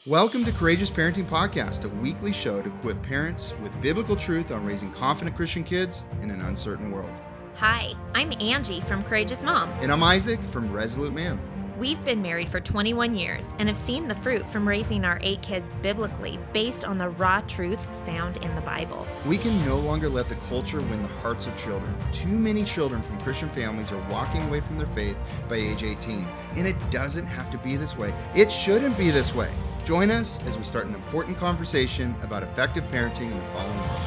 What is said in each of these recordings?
Welcome to Courageous Parenting Podcast, a weekly show to equip parents with biblical truth on raising confident Christian kids in an uncertain world. Hi, I'm Angie from Courageous Mom. And I'm Isaac from Resolute Man. We've been married for 21 years and have seen the fruit from raising our 8 kids biblically based on the raw truth found in the Bible. We can no longer let the culture win the hearts of children. Too many children from Christian families are walking away from their faith by age 18. And it doesn't have to be this way. It shouldn't be this way. Join us as we start an important conversation about effective parenting in the following world.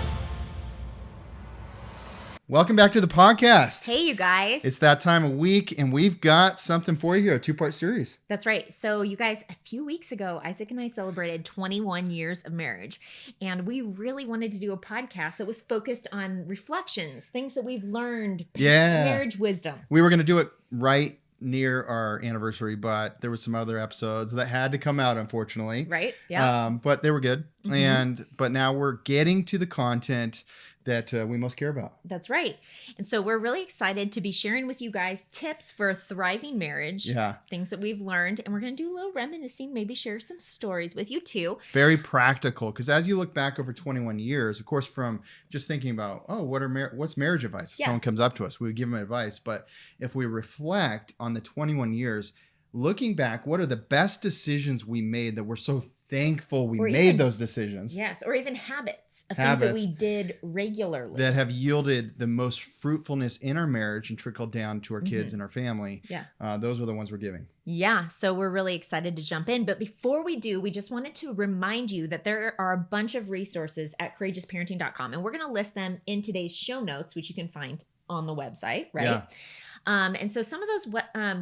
Welcome back to the podcast. Hey, you guys. It's that time of week, and we've got something for you here, a 2-part series. That's right. So you guys, a few weeks ago, Isaac and I celebrated 21 years of marriage, and we really wanted to do a podcast that was focused on reflections, things that we've learned, marriage wisdom. We were going to do it right near our anniversary, but there were some other episodes that had to come out, unfortunately. Right. Yeah. But they were good. But now we're getting to the content that we most care about. That's right. And so we're really excited to be sharing with you guys tips for a thriving marriage. Yeah. Things that we've learned. And we're going to do a little reminiscing, maybe share some stories with you too. Very practical. Because as you look back over 21 years, of course, from just thinking about, what's marriage advice? If someone comes up to us, we would give them advice. But if we reflect on the 21 years, looking back, what are the best decisions we made that we're so thankful we made those decisions? Yes, or even habits of things that we did regularly. That have yielded the most fruitfulness in our marriage and trickled down to our kids and our family. Yeah. Those are the ones we're giving. Yeah, so we're really excited to jump in. But before we do, we just wanted to remind you that there are a bunch of resources at courageousparenting.com. And we're going to list them in today's show notes, which you can find on the website, right? Yeah. And so some of those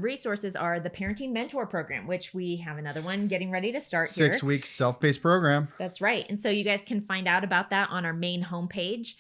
resources are the Parenting Mentor Program, which we have another one getting ready to start 6 week self-paced program. That's right. And so you guys can find out about that on our main homepage.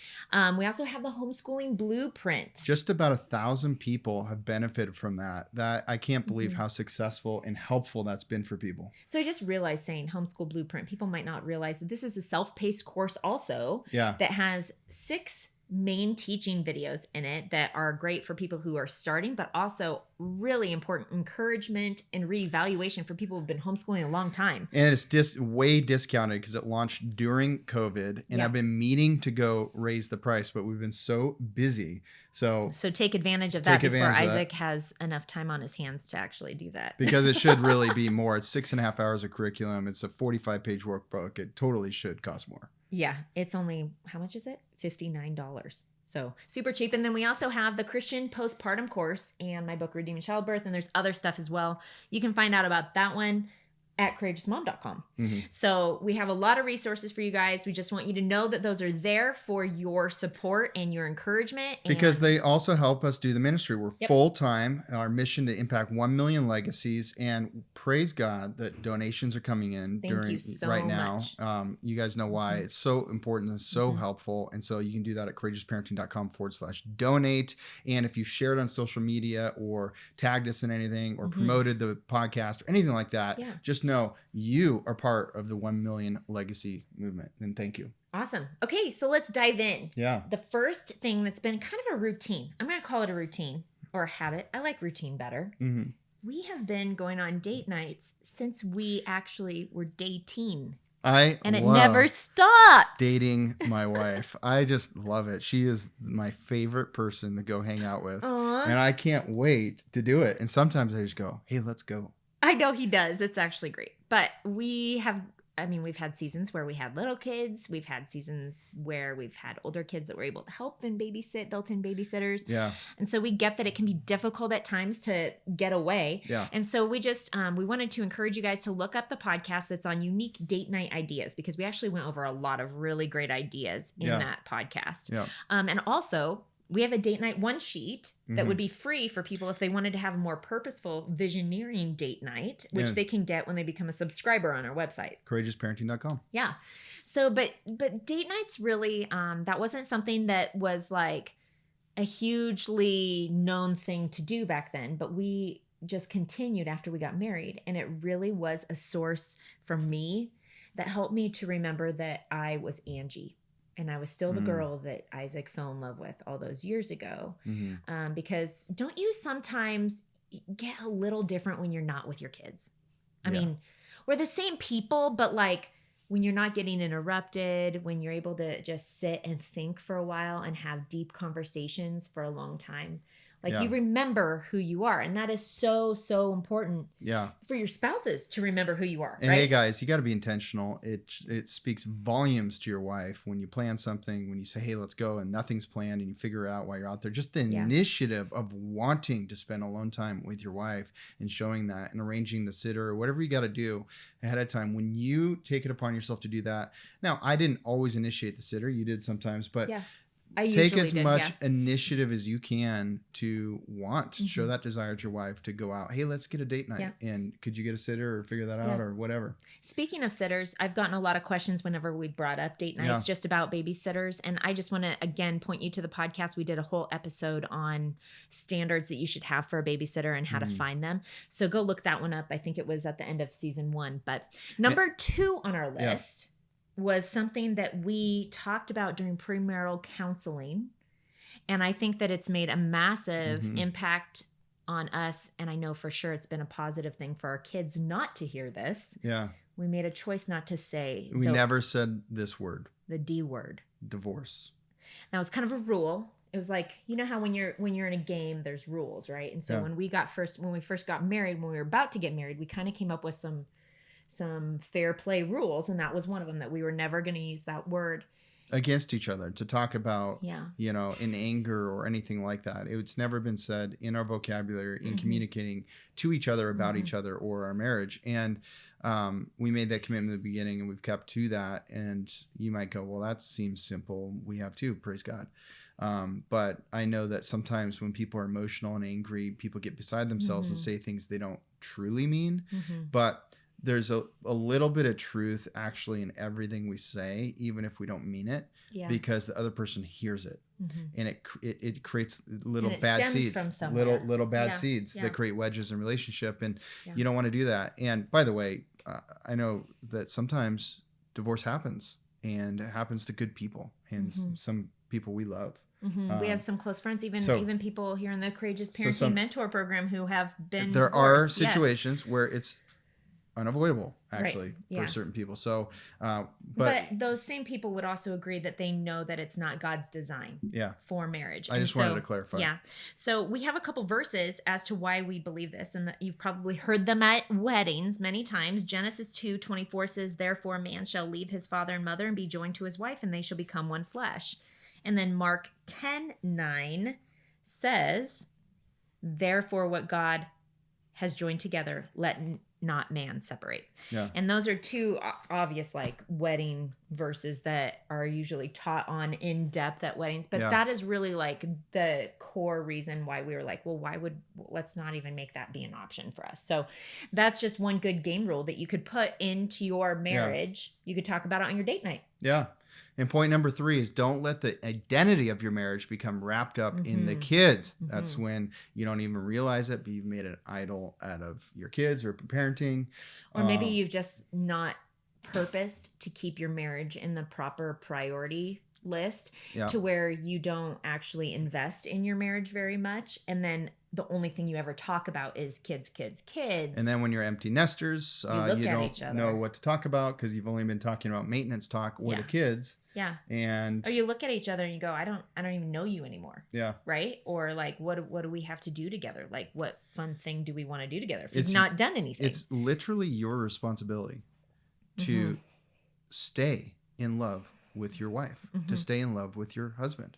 We also have the Homeschooling Blueprint. Just about 1,000 people have benefited from that. I can't believe how successful and helpful that's been for people. So I just realized saying Homeschool Blueprint, people might not realize that this is a self-paced course also that has 6 main teaching videos in it that are great for people who are starting, but also really important encouragement and reevaluation for people who've been homeschooling a long time. And it's way discounted because it launched during COVID, and I've been meaning to go raise the price, but we've been so busy. So take advantage of that before Isaac has enough time on his hands to actually do that. Because it should really be more. It's 6.5 hours of curriculum. It's a 45-page workbook. It totally should cost more. Yeah, it's only, how much is it? $59. So super cheap. And then we also have the Christian Postpartum course and my book, Redeeming Childbirth. And there's other stuff as well. You can find out about that one at courageousmom.com. So we have a lot of resources for you guys. We just want you to know that those are there for your support and your encouragement. Because they also help us do the ministry. We're full-time. Our mission to impact 1 million legacies. And praise God that donations are coming in now. You guys know why. It's so important and so helpful. And so you can do that at courageousparenting.com/donate. And if you shared on social media or tagged us in anything or promoted the podcast or anything like that, just know you are part of the 1 million legacy movement. And thank you. Awesome. Okay, so let's dive in. Yeah. The first thing that's been kind of a routine, I'm going to call it a routine or a habit. I like routine better. We have been going on date nights since we actually were dating. And it never stopped. Dating my wife. I just love it. She is my favorite person to go hang out with. Aww. And I can't wait to do it. And sometimes I just go, hey, let's go. I know he does. It's actually great. But we've had seasons where we had little kids. We've had seasons where we've had older kids that were able to help and babysit, built-in babysitters. Yeah. And so we get that it can be difficult at times to get away. Yeah. And so we just, we wanted to encourage you guys to look up the podcast that's on unique date night ideas, because we actually went over a lot of really great ideas in that podcast. Yeah. And also, we have a date night one sheet that would be free for people if they wanted to have a more purposeful visioneering date night, which they can get when they become a subscriber on our website. Courageousparenting.com. Yeah. So, but date nights really, that wasn't something that was like a hugely known thing to do back then, but we just continued after we got married. And it really was a source for me that helped me to remember that I was Angie. And I was still the girl that Isaac fell in love with all those years ago. Because don't you sometimes get a little different when you're not with your kids? I mean, or the same people, but like when you're not getting interrupted, when you're able to just sit and think for a while and have deep conversations for a long time. Like you remember who you are. And that is so, so important for your spouses to remember who you are. And hey guys, you got to be intentional. It speaks volumes to your wife when you plan something, when you say, hey, let's go, and nothing's planned and you figure it out while you're out there. Just the initiative of wanting to spend alone time with your wife and showing that and arranging the sitter or whatever you got to do ahead of time. When you take it upon yourself to do that. Now, I didn't always initiate the sitter. You did sometimes, but I take as much initiative as you can to want to show that desire to your wife to go out. Hey, let's get a date night. And could you get a sitter or figure that out or whatever? Speaking of sitters, I've gotten a lot of questions whenever we brought up date nights just about babysitters. And I just want to, again, point you to the podcast. We did a whole episode on standards that you should have for a babysitter and how to find them. So go look that one up. I think it was at the end of season 1. But number 2 on our list was something that we talked about during premarital counseling. And I think that it's made a massive impact on us. And I know for sure it's been a positive thing for our kids not to hear this. Yeah. We made a choice not to say. We never said this word. The D word. Divorce. Now it's kind of a rule. It was like, you know how when you're in a game, there's rules, right? And so when we first got married, when we were about to get married, we kind of came up with some fair play rules, and that was one of them, that we were never going to use that word against each other to talk about, you know, in anger or anything like that. It's never been said in our vocabulary in communicating to each other about each other or our marriage. And we made that commitment in the beginning, and we've kept to that. And you might go, well, that seems simple. We have too, praise God. But I know that sometimes when people are emotional and angry, people get beside themselves and say things they don't truly mean. But there's a little bit of truth actually in everything we say, even if we don't mean it, because the other person hears it, and it creates little bad seeds, little bad seeds that create wedges in relationship, and you don't want to do that. And by the way, I know that sometimes divorce happens, and it happens to good people and some people we love. We have some close friends, even people here in the Courageous Parenting Mentor Program who have been There divorced. are situations where it's unavoidable, actually, for certain people. So, but those same people would also agree that they know that it's not God's design for marriage. I just wanted to clarify. Yeah. So we have a couple verses as to why we believe this, and you've probably heard them at weddings many times. Genesis 2:24 says, therefore a man shall leave his father and mother and be joined to his wife, and they shall become one flesh. And then Mark 10:9 says, therefore what God has joined together, let not man separate. And those are two obvious like wedding verses that are usually taught on in depth at weddings, but that is really like the core reason why we were like, well, let's not even make that be an option for us. So that's just one good game rule that you could put into your marriage. You could talk about it on your date night. And point number 3 is don't let the identity of your marriage become wrapped up in the kids. That's when you don't even realize it, but you've made an idol out of your kids or parenting. Or maybe you've just not purposed to keep your marriage in the proper priority list to where you don't actually invest in your marriage very much. And then the only thing you ever talk about is kids. And then when you're empty nesters, you don't know what to talk about because you've only been talking about maintenance talk or the kids. And or you look at each other and you go, I don't even know you anymore. Right? Or like, what do we have to do together? Like, what fun thing do we want to do together if you've not done anything? It's literally your responsibility to stay in love with your wife, to stay in love with your husband.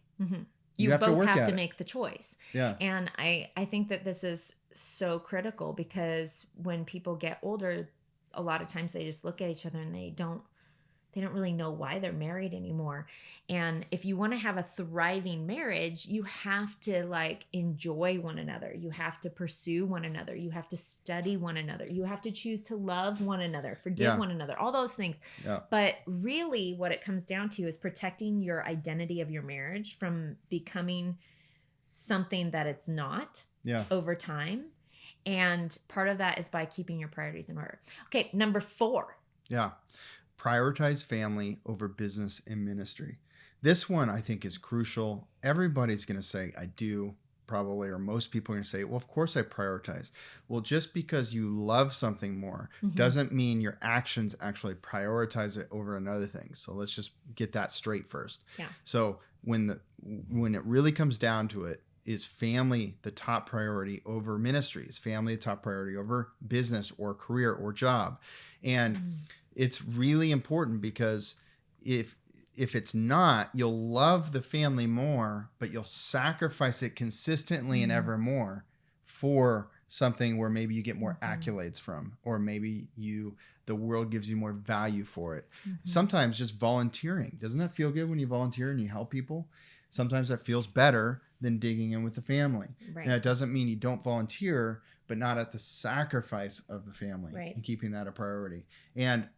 You both have to make the choice. And I think that this is so critical because when people get older, a lot of times they just look at each other and they don't really know why they're married anymore. And if you want to have a thriving marriage, you have to like enjoy one another. You have to pursue one another. You have to study one another. You have to choose to love one another, forgive one another, all those things. But really what it comes down to is protecting your identity of your marriage from becoming something that it's not over time. And part of that is by keeping your priorities in order. Okay, number 4. Prioritize family over business and ministry. This one I think is crucial. Everybody's going to say, I do. probably, or most people are going to say, well, of course I prioritize. Well, just because you love something more doesn't mean your actions actually prioritize it over another thing. So let's just get that straight first. Yeah. So when it really comes down to it, is family the top priority over ministry? Is family the top priority over business or career or job? And it's really important, because if it's not, you'll love the family more, but you'll sacrifice it consistently and ever more for something where maybe you get more accolades from, or maybe the world gives you more value for it. Sometimes just volunteering. Doesn't that feel good when you volunteer and you help people? Sometimes that feels better than digging in with the family. Right. Now, it doesn't mean you don't volunteer, but not at the sacrifice of the family, and keeping that a priority. And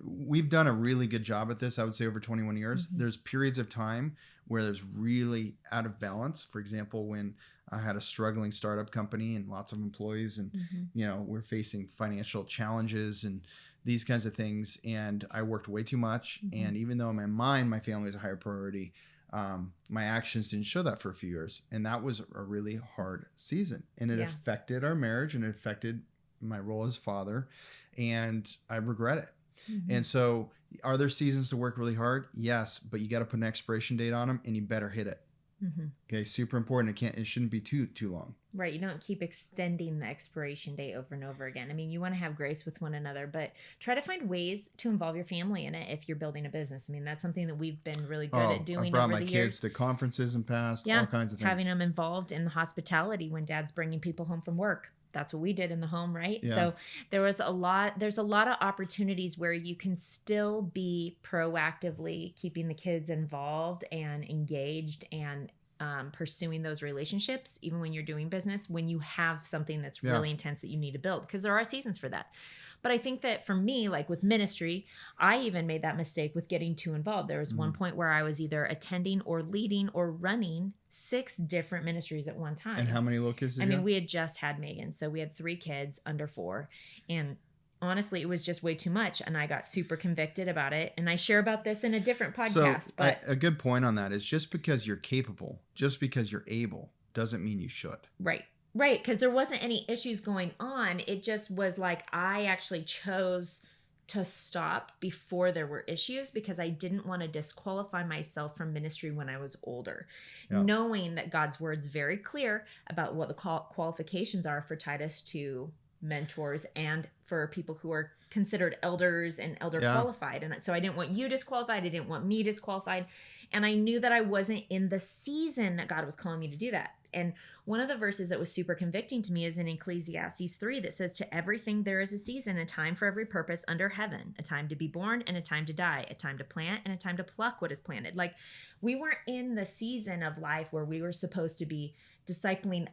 we've done a really good job at this, I would say, over 21 years. There's periods of time where there's really out of balance. For example, when I had a struggling startup company and lots of employees, and we're facing financial challenges and these kinds of things, and I worked way too much. And even though in my mind my family was a higher priority, my actions didn't show that for a few years, and that was a really hard season, and it affected our marriage, and it affected my role as father, and I regret it. And so, are there seasons to work really hard? Yes, but you got to put an expiration date on them, and you better hit it. Okay, super important. It shouldn't be too long. Right. You don't keep extending the expiration date over and over again. I mean, you want to have grace with one another, but try to find ways to involve your family in it if you're building a business. I mean, that's something that we've been really good at doing. I brought my kids to conferences in past, all kinds of things. Having them involved in the hospitality when dad's bringing people home from work. That's what we did in the home, right? Yeah. So there's a lot of opportunities where you can still be proactively keeping the kids involved and engaged and pursuing those relationships, even when you're doing business, when you have something that's really intense that you need to build, because there are seasons for that. But I think that for me, like with ministry, I even made that mistake with getting too involved. There was one point where I was either attending or leading or running 6 different ministries at one time. And how many little kids did you have? We had just had Megan. So we had 3 kids under 4. And honestly, it was just way too much. And I got super convicted about it. And I share about this in a different podcast. But a good point on that is, just because you're capable, just because you're able, doesn't mean you should. Right. Right. Because there wasn't any issues going on. It just was like, I actually chose to stop before there were issues, because I didn't want to disqualify myself from ministry when I was older, knowing that God's word's very clear about what the qualifications are for Titus 2 mentors and for people who are considered elders and elder qualified. And so I didn't want you disqualified. I didn't want me disqualified. And I knew that I wasn't in the season that God was calling me to do that. And one of the verses that was super convicting to me is in Ecclesiastes 3 that says, to everything there is a season, a time for every purpose under heaven, a time to be born and a time to die, a time to plant and a time to pluck what is planted. Like, we weren't in the season of life where we were supposed to be discipling.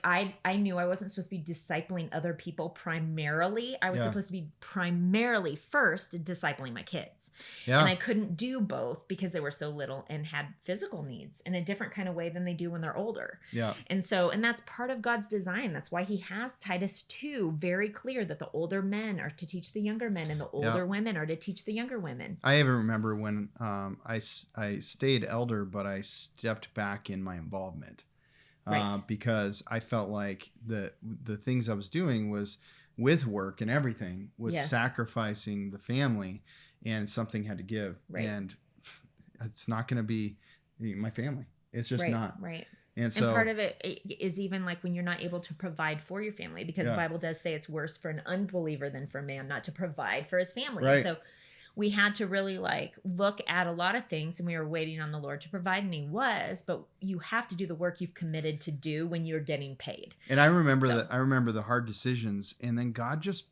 I knew I wasn't supposed to be discipling other people primarily. I was supposed to be primarily first discipling my kids. Yeah. And I couldn't do both because they were so little and had physical needs in a different kind of way than they do when they're older. Yeah. And that's part of God's design. That's why he has Titus 2 very clear that the older men are to teach the younger men and the older women are to teach the younger women. I even remember when I stayed elder, but I stepped back in my involvement. Because I felt like the things I was doing was, with work and everything, was sacrificing the family, and something had to give. Right. And it's not going to be my family. It's just not. Right. And part of it is even like when you're not able to provide for your family, because the Bible does say it's worse for an unbeliever than for a man not to provide for his family. Right. And so we had to really look at a lot of things, and we were waiting on the Lord to provide, and he was, but you have to do the work you've committed to do when you're getting paid. And I remember the hard decisions, and then God just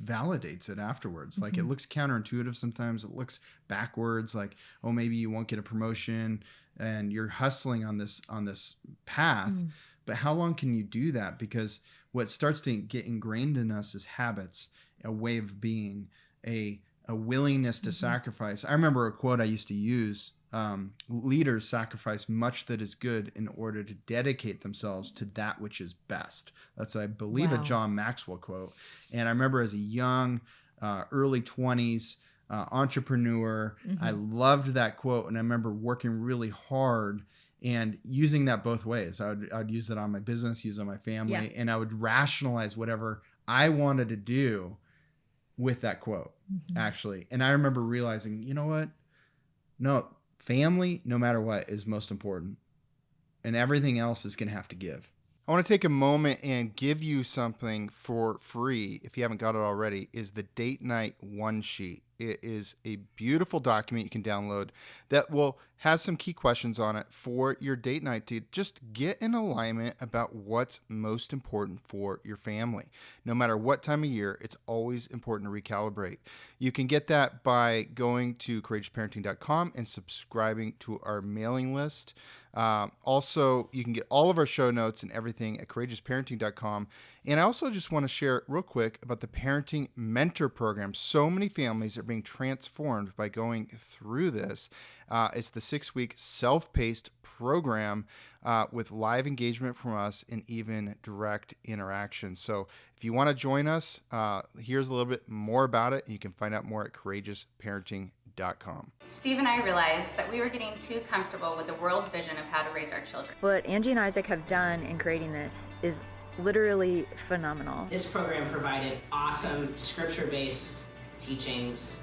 validates it afterwards. Like, it looks counterintuitive sometimes. It looks backwards, like, oh, maybe you won't get a promotion, and you're hustling on this path. But how long can you do that? Because what starts to get ingrained in us is habits, a way of being, a willingness to sacrifice. I remember a quote I used to use: leaders sacrifice much that is good in order to dedicate themselves to that which is best. That's, I believe, a John Maxwell quote. And I remember as a young, early 20s entrepreneur, I loved that quote. And I remember working really hard and using that both ways. I'd use it on my business, use it on my family, and I would rationalize whatever I wanted to do with that quote, actually. And I remember realizing, you know what? No, family, no matter what, is most important. And everything else is going to have to give. I want to take a moment and give you something for free, if you haven't got it already, is the Date Night One Sheet. It is a beautiful document you can download that will have some key questions on it for your date night to just get in alignment about what's most important for your family. No matter what time of year, it's always important to recalibrate. You can get that by going to courageousparenting.com and subscribing to our mailing list. Also, you can get all of our show notes and everything at courageousparenting.com. And I also just want to share real quick about the Parenting Mentor Program. So many families are being transformed by going through this. It's the 6-week self-paced program with live engagement from us and even direct interaction. So if you want to join us, here's a little bit more about it. And you can find out more at courageousparenting.com. Steve and I realized that we were getting too comfortable with the world's vision of how to raise our children. What Angie and Isaac have done in creating this is literally phenomenal. This program provided awesome scripture-based teachings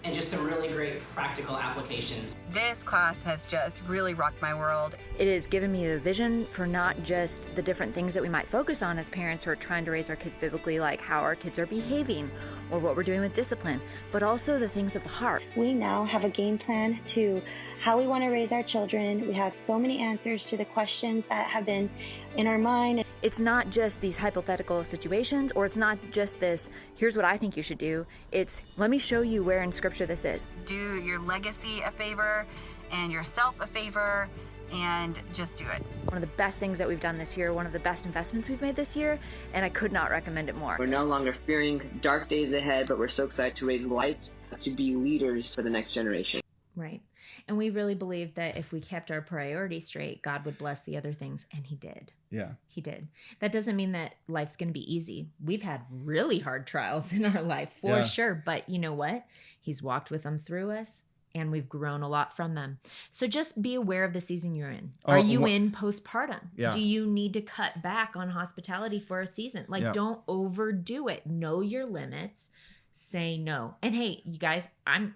and just some really great practical applications. This class has just really rocked my world. It has given me a vision for not just the different things that we might focus on as parents who are trying to raise our kids biblically, like how our kids are behaving or what we're doing with discipline, but also the things of the heart. We now have a game plan to how we want to raise our children. We have so many answers to the questions that have been in our mind. It's not just these hypothetical situations, or it's not just this, here's what I think you should do. It's, let me show you where in scripture this is. Do your legacy a favor and yourself a favor and just do it. One of the best things that we've done this year, one of the best investments we've made this year, and I could not recommend it more. We're no longer fearing dark days ahead, but we're so excited to raise lights, to be leaders for the next generation. Right. And we really believe that if we kept our priorities straight, God would bless the other things. And he did. Yeah. He did. That doesn't mean that life's going to be easy. We've had really hard trials in our life for sure. But you know what? He's walked with them through us, and we've grown a lot from them. So just be aware of the season you're in. Are you in postpartum? Yeah. Do you need to cut back on hospitality for a season? Like, don't overdo it. Know your limits. Say no. And hey, you guys, I'm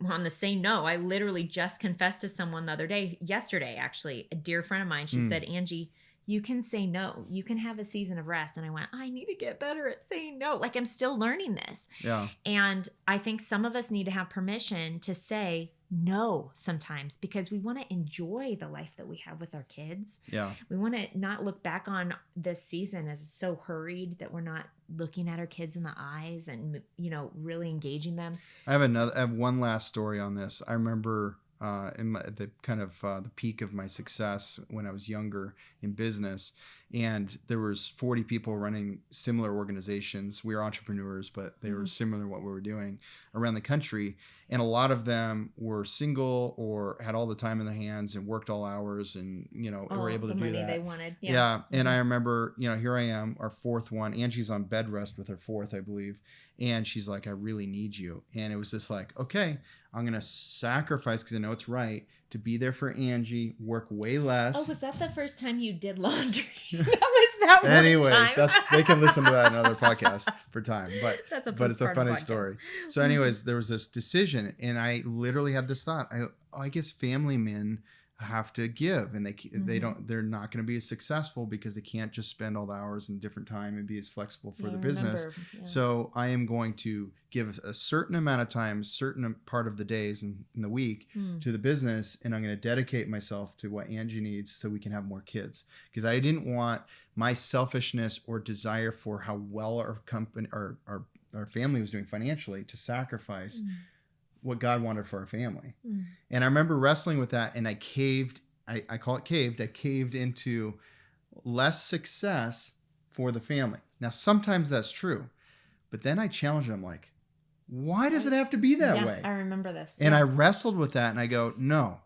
on the say no. I literally just confessed to someone the other day, yesterday, actually, a dear friend of mine. She said, Angie, you can say no. You can have a season of rest. And I went, I need to get better at saying no. Like, I'm still learning this. Yeah. And I think some of us need to have permission to say no sometimes, because we want to enjoy the life that we have with our kids. Yeah. We want to not look back on this season as so hurried that we're not looking at our kids in the eyes and, you know, really engaging them. I have one last story on this. I remember the peak of my success when I was younger in business, and there was 40 people running similar organizations. We were entrepreneurs, but they were similar to what we were doing around the country. And a lot of them were single or had all the time in their hands and worked all hours and, you know, were able to do that. They wanted. Yeah. And I remember, you know, here I am, our fourth one. Angie's on bed rest with her fourth, I believe. And she's like, I really need you. And it was just like, okay, I'm going to sacrifice, because I know it's right, to be there for Angie, work way less. Oh, was that the first time you did laundry? that one Anyways, time? They can listen to that in another podcast for time. But it's a funny podcast. story. So anyways, there was this decision, and I literally had this thought. I guess family men have to give, and they're not going to be as successful because they can't just spend all the hours in different time and be as flexible for the business. So I am going to give a certain amount of time, certain part of the days in the week to the business, and I'm going to dedicate myself to what Angie needs so we can have more kids, because I didn't want my selfishness or desire for how well our company or our family was doing financially to sacrifice what God wanted for our family. And I remember wrestling with that, and I caved. I call it caved. I caved into less success for the family. Now, sometimes that's true, but then I challenged them, like, why does it have to be that way? I remember this. And I wrestled with that, and I go, no,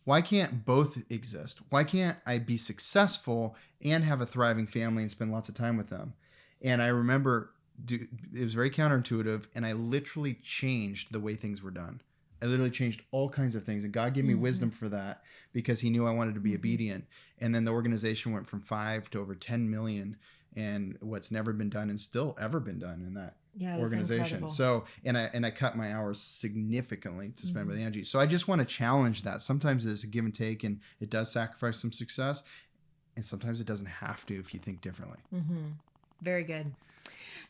why can't both exist? Why can't I be successful and have a thriving family and spend lots of time with them? And I remember it was very counterintuitive, and I literally changed the way things were done. I literally changed all kinds of things, and God gave me wisdom for that because he knew I wanted to be obedient. And then the organization went from 5 to over 10 million, and what's never been done and still ever been done in that organization. So, and I cut my hours significantly to spend with Angie. So I just want to challenge that. Sometimes there's a give and take, and it does sacrifice some success, and sometimes it doesn't have to if you think differently. Very good.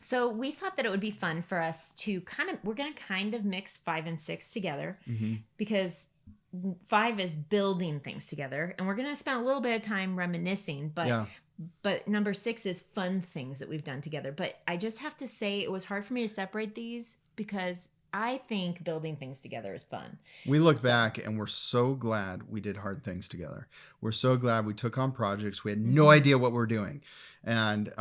So we thought that it would be fun for us to we're going to kind of mix 5 and 6 together because 5 is building things together, and we're going to spend a little bit of time reminiscing, but number 6 is fun things that we've done together. But I just have to say it was hard for me to separate these because I think building things together is fun. We look back and we're so glad we did hard things together. We're so glad we took on projects. We had no idea what we're doing. And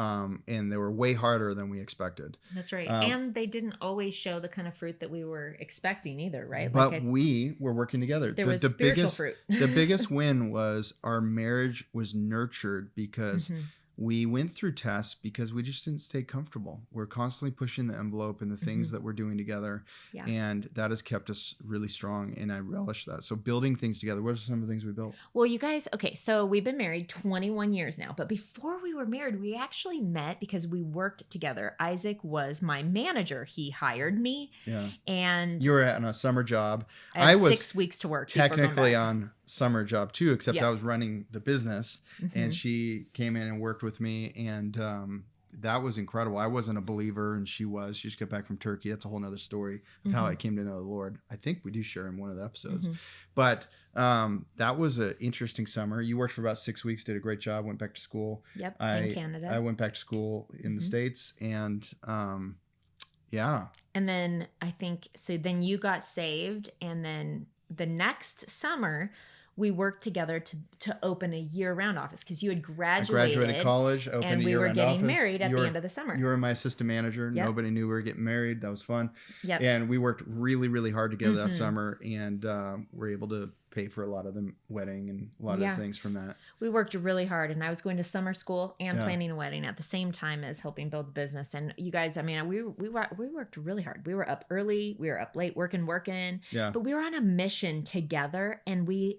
they were way harder than we expected. That's right. And they didn't always show the kind of fruit that we were expecting either, right? But we were working together. There was spiritual fruit. The biggest win was our marriage was nurtured because we went through tests because we just didn't stay comfortable. We're constantly pushing the envelope in the things that we're doing together. Yeah. And that has kept us really strong. And I relish that. So building things together, what are some of the things we built? Well, you guys, okay, so we've been married 21 years now. But before we were married, we actually met because we worked together. Isaac was my manager. He hired me. Yeah. And you were on a summer job. I was 6 weeks to work. Technically on summer job too, except I was running the business and she came in and worked with me, and that was incredible. I wasn't a believer and she just got back from Turkey. That's a whole nother story of how I came to know the Lord. I think we do share in one of the episodes, but that was an interesting summer. You worked for about 6 weeks, did a great job, went back to school. Yep. In Canada. I went back to school in the States, and and then I think then you got saved, and then the next summer we worked together to open a year-round office because you had graduated. I graduated college, opened a year-round office. And we were getting married at the end of the summer. You were my assistant manager. Yep. Nobody knew we were getting married. That was fun. Yep. And we worked really, really hard together that summer, and were able to pay for a lot of the wedding and a lot of the things from that. We worked really hard, and I was going to summer school and planning a wedding at the same time as helping build the business. And you guys, I mean, we worked really hard. We were up early, we were up late working. Yeah. But we were on a mission together, and we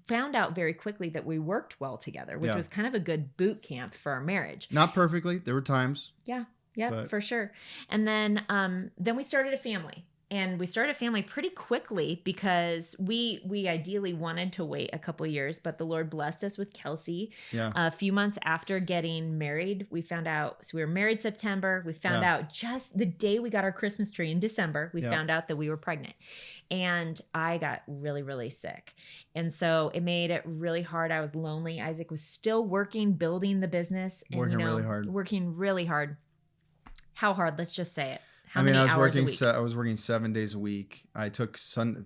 found out very quickly that we worked well together, which was kind of a good boot camp for our marriage. Not perfectly. There were times. Yeah, for sure. And then we started a family. And we started a family pretty quickly because we ideally wanted to wait a couple of years, but the Lord blessed us with Kelsey. Yeah. A few months after getting married, we found out, so we were married September. We found out just the day we got our Christmas tree in December, we found out that we were pregnant. And I got really, really sick. And so it made it really hard. I was lonely. Isaac was still working, building the business. And, working really hard. How hard? Let's just say it. I was working 7 days a week. I took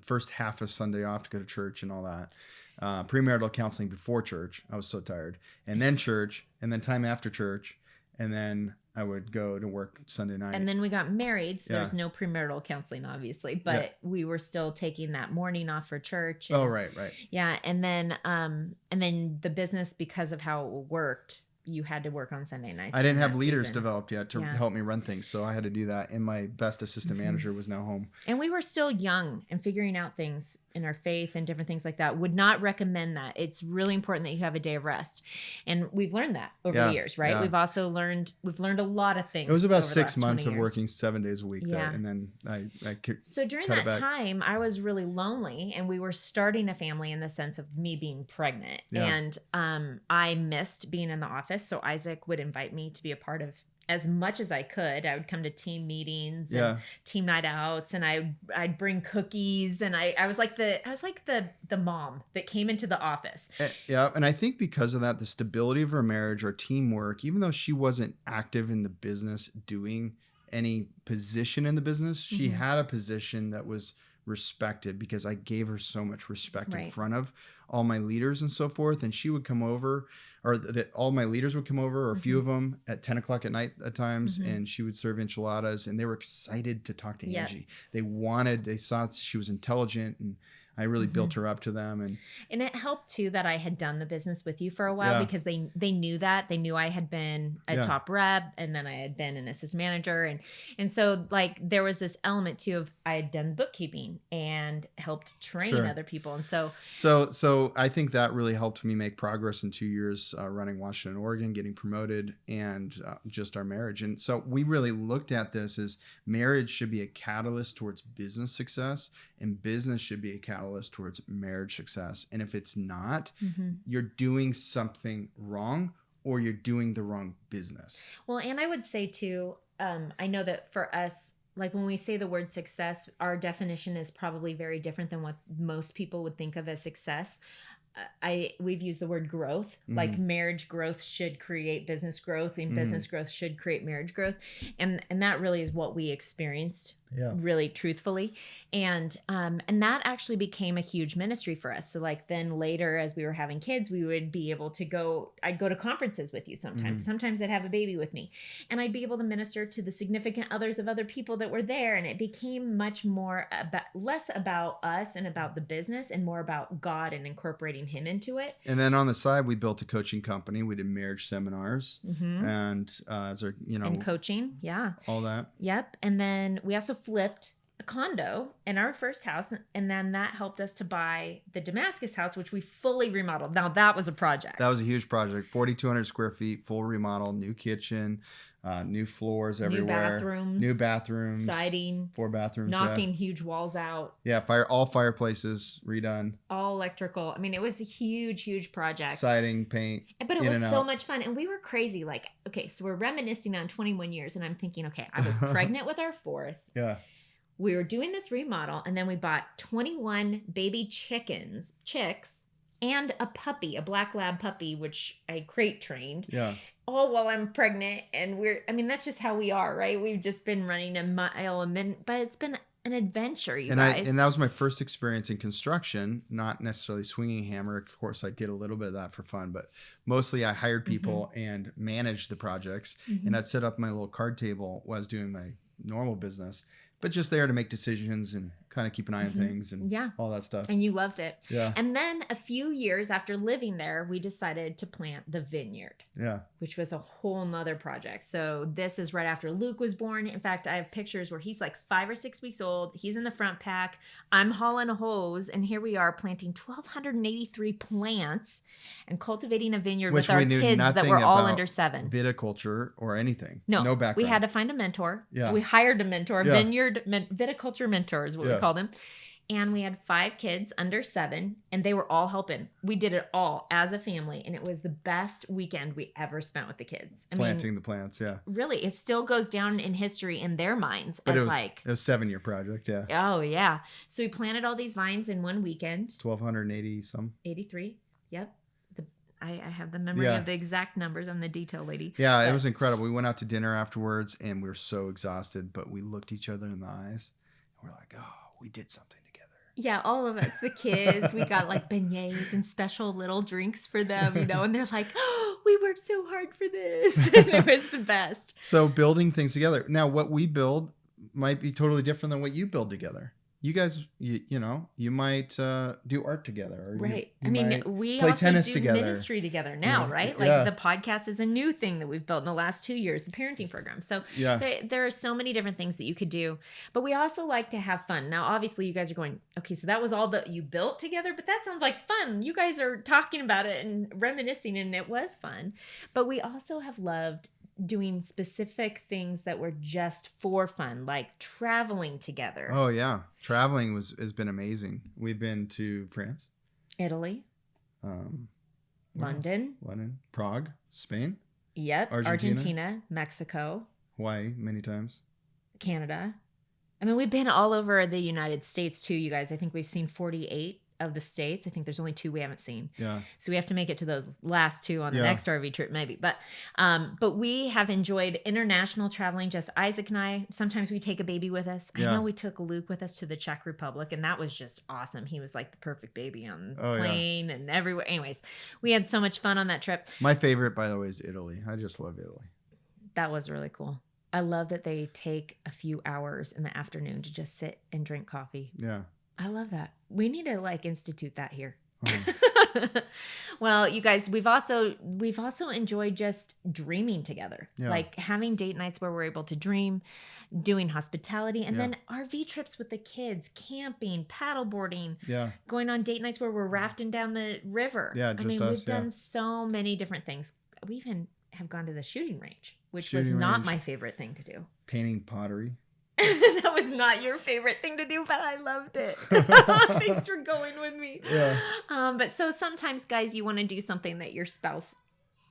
first half of Sunday off to go to church and all that. Premarital counseling before church. I was so tired. And then church, and then time after church, and then I would go to work Sunday night. And then we got married, so there's no premarital counseling, obviously, but we were still taking that morning off for church. And, right. Yeah, and then the business, because of how it worked, you had to work on Sunday nights. I didn't have leaders developed yet to help me run things, so I had to do that. And my best assistant manager was now home. And we were still young and figuring out things in our faith and different things like that. Would not recommend that. It's really important that you have a day of rest. And we've learned that over the years, right? Yeah. We've also learned a lot of things. It was about 6 months of working 7 days a week. Yeah. And then I so during that time, I was really lonely, and we were starting a family in the sense of me being pregnant. Yeah. And I missed being in the office. So Isaac would invite me to be a part of as much as I could. I would come to team meetings and team night outs, and I'd bring cookies, and I was like the mom that came into the office. Yeah, and I think because of that, the stability of our marriage, our teamwork, even though she wasn't active in the business doing any position in the business, she had a position that was respected because I gave her so much respect in front of all my leaders and so forth. And she would come over, or all my leaders would come over, or a few of them at 10 o'clock at night at times, and she would serve enchiladas, and they were excited to talk to Angie. They saw she was intelligent, and I really built her up to them. And it helped too that I had done the business with you for a while because they knew that. They knew I had been a top rep and then I had been an assistant manager. And so like there was this element too of I had done bookkeeping and helped train other people. And so I think that really helped me make progress in 2 years running Washington, Oregon, getting promoted, and just our marriage. And so we really looked at this as marriage should be a catalyst towards business success, and business should be a catalyst towards marriage success. And if it's not, you're doing something wrong, or you're doing the wrong business. Well, and I would say too, I know that for us, like when we say the word success, our definition is probably very different than what most people would think of as success. We've used the word growth, like marriage growth should create business growth, and business growth should create marriage growth. And that really is what we experienced, really truthfully. And that actually became a huge ministry for us. So like then later, as we were having kids, we would be able to I'd go to conferences with you sometimes. Sometimes I'd have a baby with me, and I'd be able to minister to the significant others of other people that were there. And it became much more less about us and about the business and more about God and incorporating him into it. And then on the side, we built a coaching company. We did marriage seminars and as our, and coaching. Yeah. All that. Yep. And then we also flipped a condo in our first house. And then that helped us to buy the Damascus house, which we fully remodeled. Now that was a project. That was a huge project. 4,200 square feet, full remodel, new kitchen, new floors everywhere. New bathrooms. Siding. 4 bathrooms. Knocking huge walls out. Yeah, all fireplaces redone. All electrical. I mean, it was a huge, huge project. Siding, paint. But it was so much fun. And we were crazy. Like, okay, so we're reminiscing on 21 years. And I'm thinking, okay, I was pregnant with our 4th. Yeah. We were doing this remodel. And then we bought 21 baby chicks, and a puppy, a black lab puppy, which I crate trained. Yeah. All while I'm pregnant. And that's just how we are, right? We've just been running a mile a minute, but it's been an adventure, you guys. And that was my first experience in construction, not necessarily swinging a hammer. Of course, I did a little bit of that for fun, but mostly I hired people and managed the projects. And I'd set up my little card table while I was doing my normal business, but just there to make decisions and kind of keep an eye on things and all that stuff. And you loved it. Yeah. And then a few years after living there, we decided to plant the Vineyard. Yeah. Which was a whole nother project. So this is right after Luke was born. In fact, I have pictures where he's like 5 or 6 weeks old. He's in the front pack. I'm hauling a hose. And here we are planting 1,283 plants and cultivating a vineyard with our kids that were all under 7. Viticulture or anything. No background. We had to find a mentor. Yeah. We hired a mentor. Vineyard viticulture mentor is what we called him. And we had 5 kids under 7, and they were all helping. We did it all as a family, and it was the best weekend we ever spent with the kids. Planting the plants, yeah. Really, it still goes down in history in their minds. But it was a 7-year project, yeah. Oh, yeah. So we planted all these vines in one weekend. 1,280 some. 83, yep. I have the memory of the exact numbers. I'm the detail lady. Yeah, it was incredible. We went out to dinner afterwards, and we were so exhausted, but we looked each other in the eyes, and we're like, oh, we did something together. Yeah, all of us, the kids, we got like beignets and special little drinks for them, and they're like, oh, we worked so hard for this. And it was the best. So building things together. Now, what we build might be totally different than what you build together. You guys, you might do art together. Or right. We play also tennis do together. Ministry together now, right? Like the podcast is a new thing that we've built in the last 2 years, the parenting program. So there are so many different things that you could do. But we also like to have fun. Now, obviously, you guys are going, okay, so that was all that you built together, but that sounds like fun. You guys are talking about it and reminiscing, and it was fun. But we also have loved doing specific things that were just for fun, like traveling together. Oh yeah, traveling has been amazing. We've been to France, Italy, London, Prague, Spain. Yep, Argentina, Mexico, Hawaii, many times. Canada. We've been all over the United States too, you guys. I think we've seen 48 of the states. I think there's only 2 we haven't seen. Yeah. So we have to make it to those last 2 on the next RV trip maybe. But we have enjoyed international traveling, just Isaac and I. Sometimes we take a baby with us. I know we took Luke with us to the Czech Republic, and that was just awesome. He was like the perfect baby on the plane and everywhere. Anyways, we had so much fun on that trip. My favorite, by the way, is Italy. I just love Italy. That was really cool. I love that they take a few hours in the afternoon to just sit and drink coffee. Yeah. I love that. We need to like institute that here. Oh. Well, you guys, we've also enjoyed just dreaming together, like having date nights where we're able to dream, doing hospitality, and then RV trips with the kids, camping, paddleboarding, going on date nights where we're rafting down the river. Yeah, just us, we've done so many different things. We even have gone to the shooting range, which was not my favorite thing to do. Painting pottery. That was not your favorite thing to do, but I loved it. Thanks for going with me. Yeah. But so sometimes, guys, you want to do something that your spouse,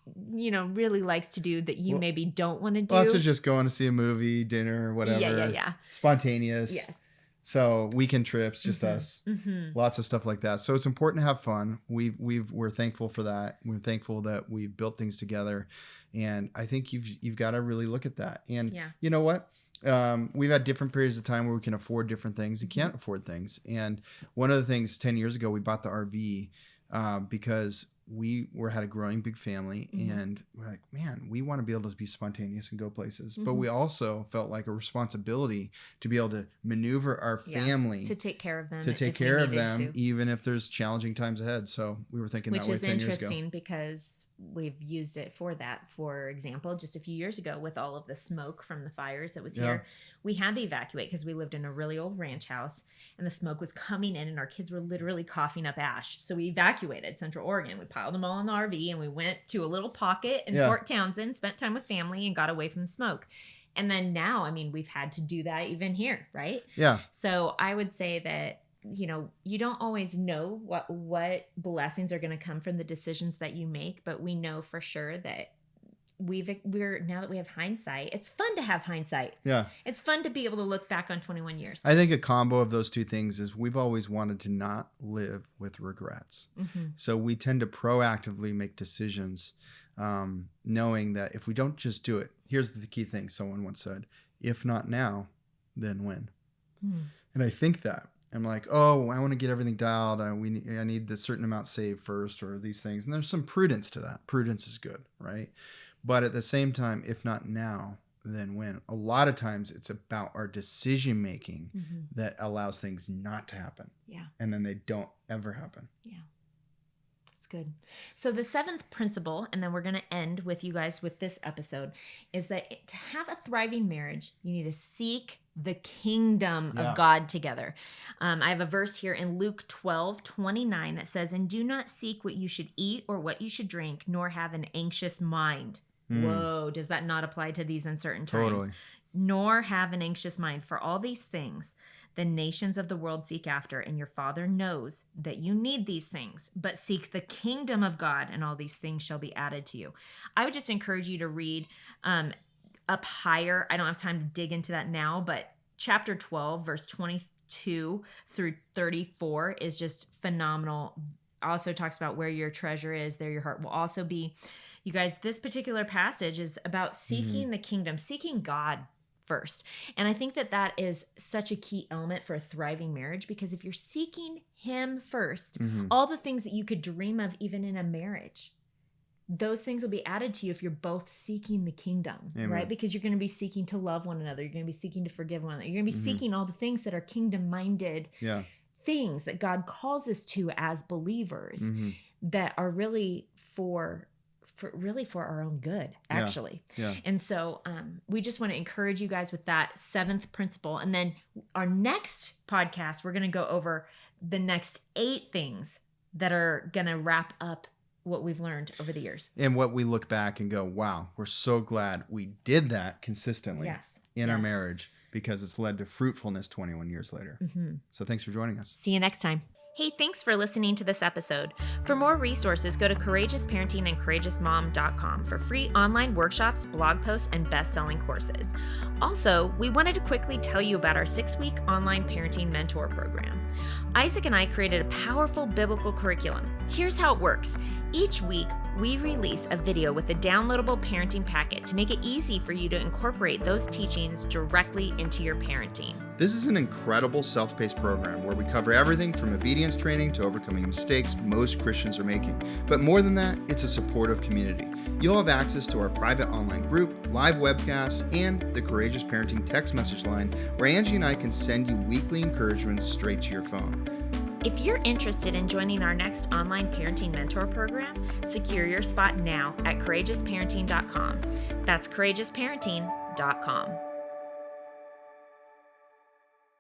really likes to do that you maybe don't want to do. Lots of just going to see a movie, dinner, whatever. Yeah. Spontaneous. Yes. So weekend trips, just us. Mm-hmm. Lots of stuff like that. So it's important to have fun. We're thankful for that. We're thankful that we've built things together, and I think you've got to really look at that. And you know what? We've had different periods of time where we can afford different things and can't afford things. And one of the things 10 years ago, we bought the RV because we had a growing big family, and we're like, man, we want to be able to be spontaneous and go places. But we also felt like a responsibility to be able to maneuver our family to take care of them, even if there's challenging times ahead. So we were thinking that way 10 years ago. Which is interesting because we've used it for that. For example, just a few years ago with all of the smoke from the fires that was here, we had to evacuate because we lived in a really old ranch house and the smoke was coming in and our kids were literally coughing up ash. So we evacuated Central Oregon. We piled them all in the RV and we went to a little pocket in Fort Townsend, spent time with family and got away from the smoke. And then now, we've had to do that even here, right? Yeah. So I would say that, you don't always know what blessings are going to come from the decisions that you make, but we know for sure that now that we have hindsight, it's fun to have hindsight. Yeah. It's fun to be able to look back on 21 years. I think a combo of those two things is we've always wanted to not live with regrets. So we tend to proactively make decisions, knowing that if we don't just do it, here's the key thing someone once said, if not now, then when? And I think that. I'm like, oh, I want to get everything dialed. I need this certain amount saved first, or these things. And there's some prudence to that. Prudence is good, right? But at the same time, if not now, then when? A lot of times it's about our decision making that allows things not to happen. Yeah. And then they don't ever happen. Yeah. That's good. So the seventh principle, and then we're going to end with you guys with this episode, is that to have a thriving marriage, you need to seek the kingdom of God together. I have a verse here in Luke 12:29 that says, and do not seek what you should eat or what you should drink, nor have an anxious mind. Whoa, does that not apply to these uncertain times? Totally. Nor have an anxious mind. For all these things the nations of the world seek after, and your Father knows that you need these things. But seek the kingdom of God, and all these things shall be added to you. I would just encourage you to read up higher. I don't have time to dig into that now, but chapter 12, verse 22 through 34 is just phenomenal. Also talks about where your treasure is, there your heart will also be. You guys, this particular passage is about seeking the kingdom, seeking God first. And I think that is such a key element for a thriving marriage, because if you're seeking him first, all the things that you could dream of even in a marriage, those things will be added to you if you're both seeking the kingdom, right? Because you're going to be seeking to love one another. You're going to be seeking to forgive one another. You're going to be seeking all the things that are kingdom-minded things that God calls us to as believers that are really for our own good, actually. Yeah. And so we just want to encourage you guys with that seventh principle. And then our next podcast, we're going to go over the next 8 things that are going to wrap up what we've learned over the years. And what we look back and go, wow, we're so glad we did that consistently in our marriage, because it's led to fruitfulness 21 years later. So thanks for joining us. See you next time. Hey, thanks for listening to this episode. For more resources, go to courageousparenting and courageousmom.com for free online workshops, blog posts, and best-selling courses. Also, we wanted to quickly tell you about our 6-week online parenting mentor program. Isaac and I created a powerful biblical curriculum. Here's how it works. Each week, we release a video with a downloadable parenting packet to make it easy for you to incorporate those teachings directly into your parenting. This is an incredible self-paced program where we cover everything from obedience obedience training to overcoming mistakes most Christians are making. But more than that, it's a supportive community. You'll have access to our private online group, live webcasts, and the Courageous Parenting text message line, where Angie and I can send you weekly encouragements straight to your phone. If you're interested in joining our next online parenting mentor program, secure your spot now at courageousparenting.com. That's courageousparenting.com.